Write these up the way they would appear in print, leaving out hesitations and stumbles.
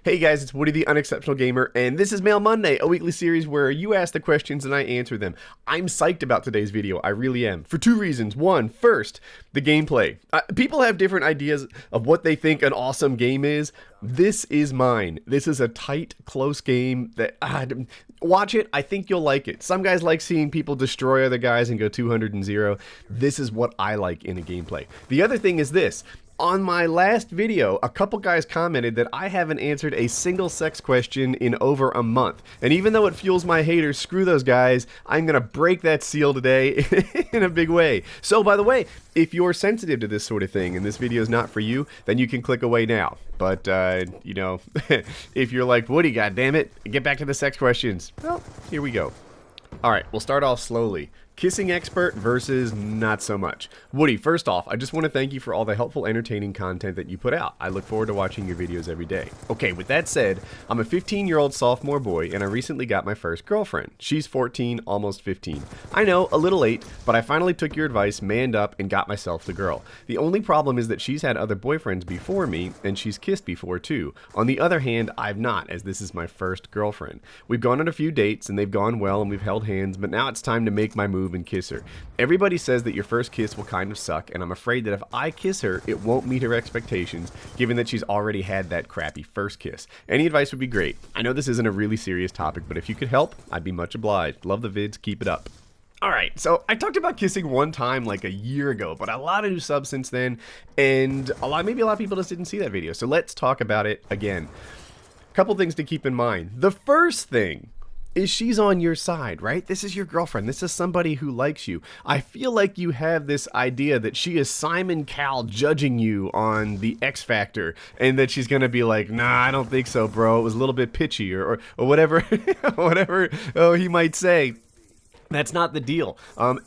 Hey guys, it's Woody the Unexceptional Gamer, and this is Mail Monday, a weekly series where you ask the questions and I answer them. I'm psyched about today's video, I really am, for two reasons. One, first, the gameplay. People have different ideas of what they think an awesome game is. This is mine. This is a tight, close game that, watch it, I think you'll like it. Some guys like seeing people destroy other guys and go 200-0. This is what I like in a gameplay. The other thing is this. On my last video, a couple guys commented that I haven't answered a single sex question in over a month. And even though it fuels my haters, screw those guys, I'm gonna break that seal today in a big way. So, by the way, if you're sensitive to this sort of thing and this video is not for you, then you can click away now. But, you know, if you're like, Woody, goddammit, get back to the sex questions. Well, here we go. Alright, we'll start off slowly. Kissing expert versus not so much. Woody, first off, I just want to thank you for all the helpful, entertaining content that you put out. I look forward to watching your videos every day. Okay, with that said, I'm a 15-year-old sophomore boy, and I recently got my first girlfriend. She's 14, almost 15. I know, a little late, but I finally took your advice, manned up, and got myself the girl. The only problem is that she's had other boyfriends before me, and she's kissed before too. On the other hand, I've not, as this is my first girlfriend. We've gone on a few dates, and they've gone well, and we've held hands, but now it's time to make my move and kiss her. Everybody says that your first kiss will kind of suck, and I'm afraid that if I kiss her, it won't meet her expectations, given that she's already had that crappy first kiss. Any advice would be great. I know this isn't a really serious topic, but if you could help, I'd be much obliged. Love the vids, keep it up. Alright, so I talked about kissing one time like a year ago, but a lot of new subs since then, and maybe a lot of people just didn't see that video, so let's talk about it again. Couple things to keep in mind. The first thing is she's on your side, right? This is your girlfriend. This is somebody who likes you. I feel like you have this idea that she is Simon Cowell judging you on the X Factor, and that she's gonna be like, nah, I don't think so, bro. It was a little bit pitchy, or whatever, whatever he might say. That's not the deal.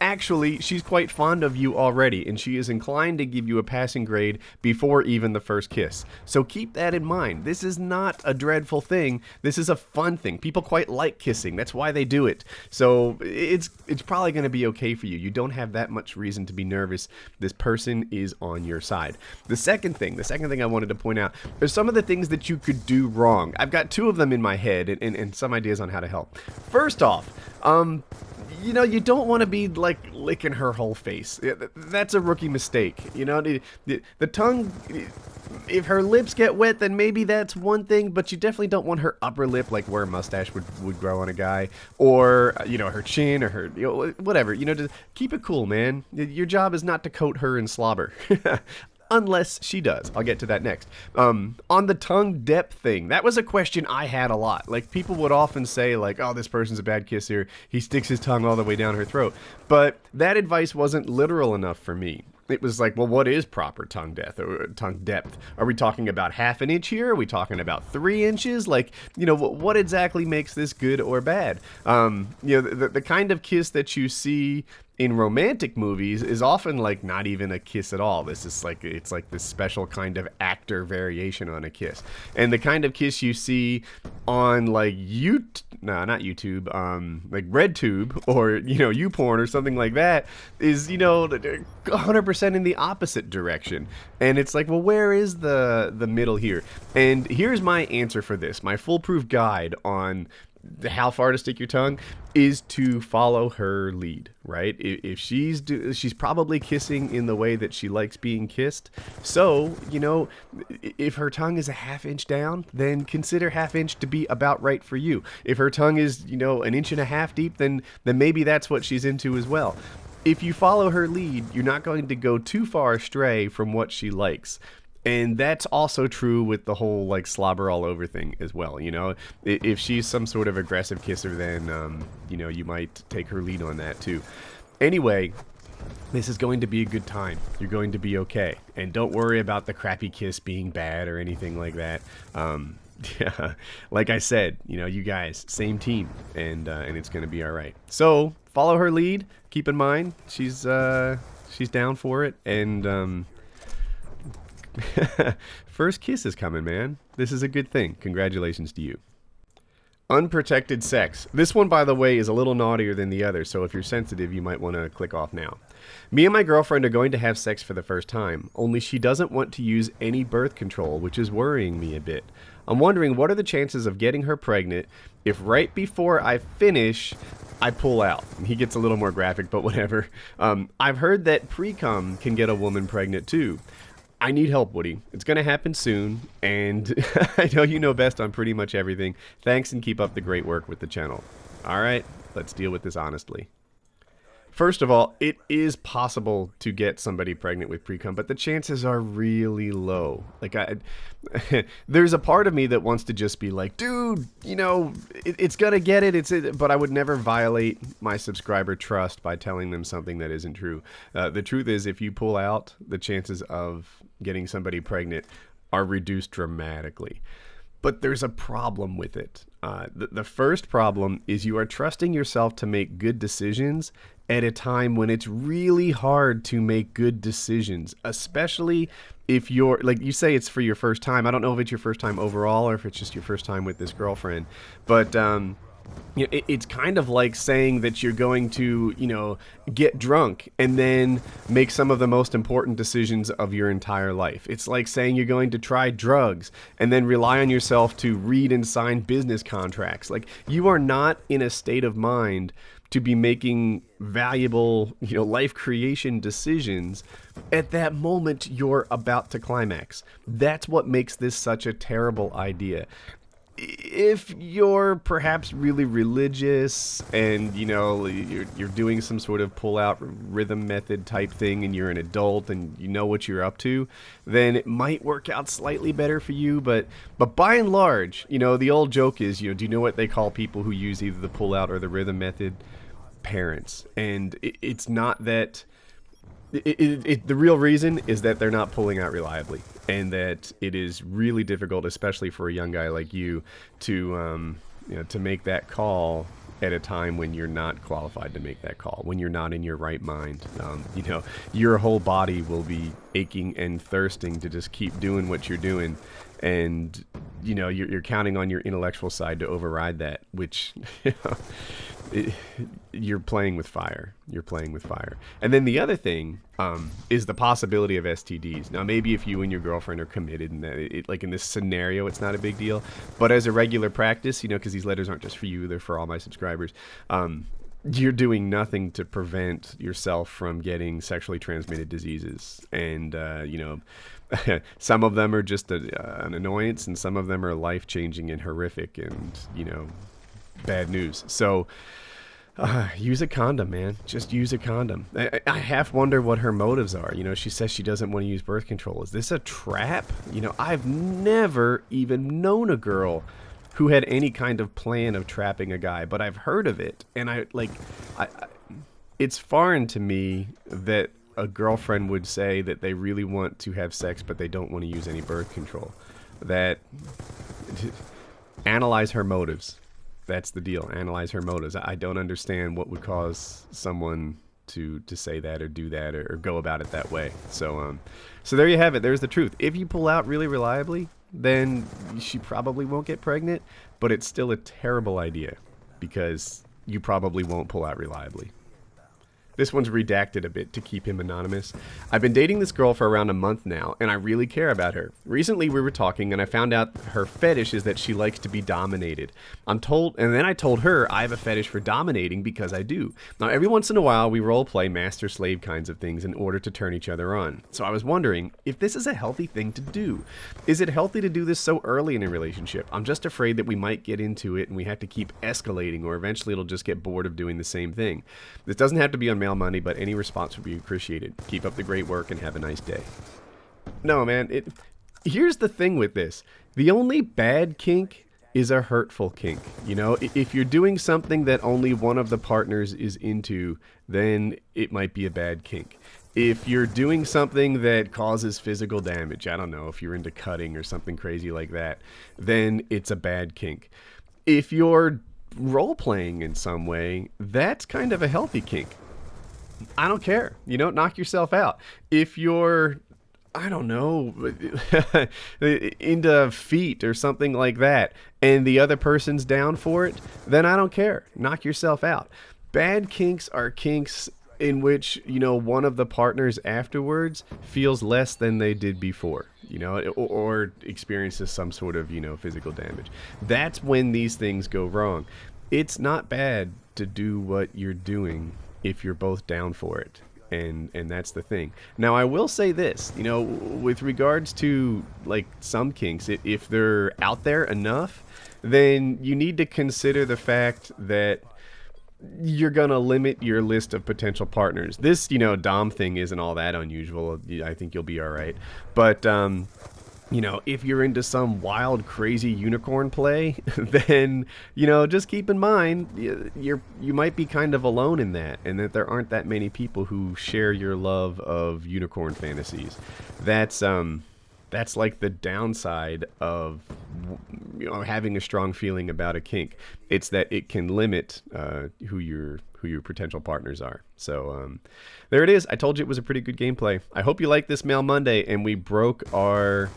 Actually, she's quite fond of you already, and she is inclined to give you a passing grade before even the first kiss. So keep that in mind. This is not a dreadful thing. This is a fun thing. People quite like kissing. That's why they do it. So it's probably going to be okay for you. You don't have that much reason to be nervous. This person is on your side. The second thing I wanted to point out, there's some of the things that you could do wrong. I've got two of them in my head and some ideas on how to help. First off, you know, you don't want to be, like, licking her whole face. That's a rookie mistake. You know, the tongue, if her lips get wet, then maybe that's one thing, but you definitely don't want her upper lip, like where a mustache would grow on a guy, or, you know, her chin, or her, you know, whatever. You know, just keep it cool, man. Your job is not to coat her in slobber. Unless she does. I'll get to that next. On the tongue depth thing, that was a question I had a lot. Like, people would often say, like, oh, this person's a bad kisser. He sticks his tongue all the way down her throat. But that advice wasn't literal enough for me. It was like, well, what is proper tongue depth? Or tongue depth? Are we talking about half an inch here? Are we talking about 3 inches? Like, you know, what exactly makes this good or bad? You know, the kind of kiss that you see in romantic movies is often like not even a kiss at all. This is like, it's like this special kind of actor variation on a kiss. And the kind of kiss you see on like not YouTube, like RedTube or, you know, YouPorn or something like that is, you know, 100% in the opposite direction. And it's like, well, where is the middle here? And here's my answer for this. My foolproof guide on how far to stick your tongue is to follow her lead, right? If she's probably kissing in the way that she likes being kissed. So, you know, if her tongue is a ½ inch down, then consider ½ inch to be about right for you. If her tongue is, you know, 1.5 inches deep, then maybe that's what she's into as well. If you follow her lead, you're not going to go too far astray from what she likes. And that's also true with the whole, like, slobber all over thing as well, you know? If she's some sort of aggressive kisser, then, you know, you might take her lead on that, too. Anyway, this is going to be a good time. You're going to be okay. And don't worry about the crappy kiss being bad or anything like that. Yeah, like I said, you know, you guys, same team, and it's going to be all right. So, follow her lead. Keep in mind, she's down for it, and, first kiss is coming, man. This is a good thing. Congratulations to you. Unprotected sex. This one, by the way, is a little naughtier than the other, so if you're sensitive, you might want to click off now. Me and my girlfriend are going to have sex for the first time, only she doesn't want to use any birth control, which is worrying me a bit. I'm wondering what are the chances of getting her pregnant if right before I finish, I pull out. He gets a little more graphic, but whatever. I've heard that pre-cum can get a woman pregnant too. I need help, Woody. It's going to happen soon, and I know you know best on pretty much everything. Thanks, and keep up the great work with the channel. All right, let's deal with this honestly. First of all, it is possible to get somebody pregnant with pre-cum, but the chances are really low. Like, there's a part of me that wants to just be like, dude, you know, it's gonna get it. But I would never violate my subscriber trust by telling them something that isn't true. The truth is, if you pull out, the chances of getting somebody pregnant are reduced dramatically. But there's a problem with it. The first problem is you are trusting yourself to make good decisions at a time when it's really hard to make good decisions, especially if you're, like you say, it's for your first time. I don't know if it's your first time overall or if it's just your first time with this girlfriend, but you know, it's kind of like saying that you're going to, you know, get drunk and then make some of the most important decisions of your entire life. It's like saying you're going to try drugs and then rely on yourself to read and sign business contracts. Like, you are not in a state of mind to be making valuable, you know, life creation decisions at that moment you're about to climax. That's what makes this such a terrible idea. If you're perhaps really religious and, you know, you're doing some sort of pull-out rhythm method type thing and you're an adult and you know what you're up to, then it might work out slightly better for you. But by and large, you know, the old joke is, you know, do you know what they call people who use either the pull-out or the rhythm method? Parents. And it's not that... the real reason is that they're not pulling out reliably, and that it is really difficult, especially for a young guy like you, to you know, to make that call at a time when you're not qualified to make that call, when you're not in your right mind. You know, your whole body will be aching and thirsting to just keep doing what you're doing, and you know, you're counting on your intellectual side to override that, which, you know, you're playing with fire. You're playing with fire. And then the other thing is the possibility of STDs. Now, maybe if you and your girlfriend are committed, and that like in this scenario, it's not a big deal. But as a regular practice, you know, because these letters aren't just for you, they're for all my subscribers. You're doing nothing to prevent yourself from getting sexually transmitted diseases. And, you know, some of them are just an annoyance, and some of them are life-changing and horrific and, you know, bad news. So use a condom, man. Just use a condom. I half wonder what her motives are. You know, she says she doesn't want to use birth control. Is this a trap? You know, I've never even known a girl who had any kind of plan of trapping a guy, but I've heard of it, and it's foreign to me that a girlfriend would say that they really want to have sex but they don't want to use any birth control. That analyze her motives. That's the deal. Analyze her motives. I don't understand what would cause someone to say that or do that or go about it that way. So there you have it. There's the truth. If you pull out really reliably, then she probably won't get pregnant, but it's still a terrible idea because you probably won't pull out reliably. This one's redacted a bit to keep him anonymous. I've been dating this girl for around a month now, and I really care about her. Recently we were talking, and I found out her fetish is that she likes to be dominated. And then I told her I have a fetish for dominating because I do. Now, every once in a while, we role-play master-slave kinds of things in order to turn each other on. So I was wondering if this is a healthy thing to do. Is it healthy to do this so early in a relationship? I'm just afraid that we might get into it, and we have to keep escalating, or eventually it'll just get bored of doing the same thing. This doesn't have to be on Mail Money, but any response would be appreciated. Keep up the great work and have a nice day. No, man, here's the thing with this. The only bad kink is a hurtful kink. You know, if you're doing something that only one of the partners is into, then it might be a bad kink. If you're doing something that causes physical damage, I don't know, if you're into cutting or something crazy like that, then it's a bad kink. If you're role-playing in some way, that's kind of a healthy kink. I don't care. You know, knock yourself out. If you're, I don't know, into feet or something like that, and the other person's down for it, then I don't care. Knock yourself out. Bad kinks are kinks in which, you know, one of the partners afterwards feels less than they did before, you know, or experiences some sort of, you know, physical damage. That's when these things go wrong. It's not bad to do what you're doing if you're both down for it. And that's the thing. Now, I will say this, you know, with regards to, like, some kinks, if they're out there enough, then you need to consider the fact that you're going to limit your list of potential partners. This, you know, Dom thing isn't all that unusual. I think you'll be all right. But, you know, if you're into some wild, crazy unicorn play, then, you know, just keep in mind you might be kind of alone in that, and that there aren't that many people who share your love of unicorn fantasies. That's like the downside of, you know, having a strong feeling about a kink. It's that it can limit who your potential partners are. So there it is. I told you it was a pretty good gameplay. I hope you like this Mail Monday, and we broke our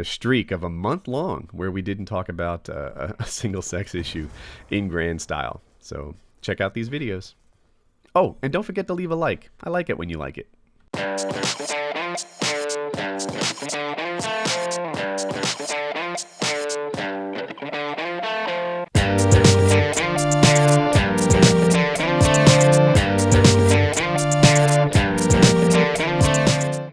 streak of a month long where we didn't talk about a single sex issue in grand style. So check out these videos. Oh, and don't forget to leave a like. I like it when you like it.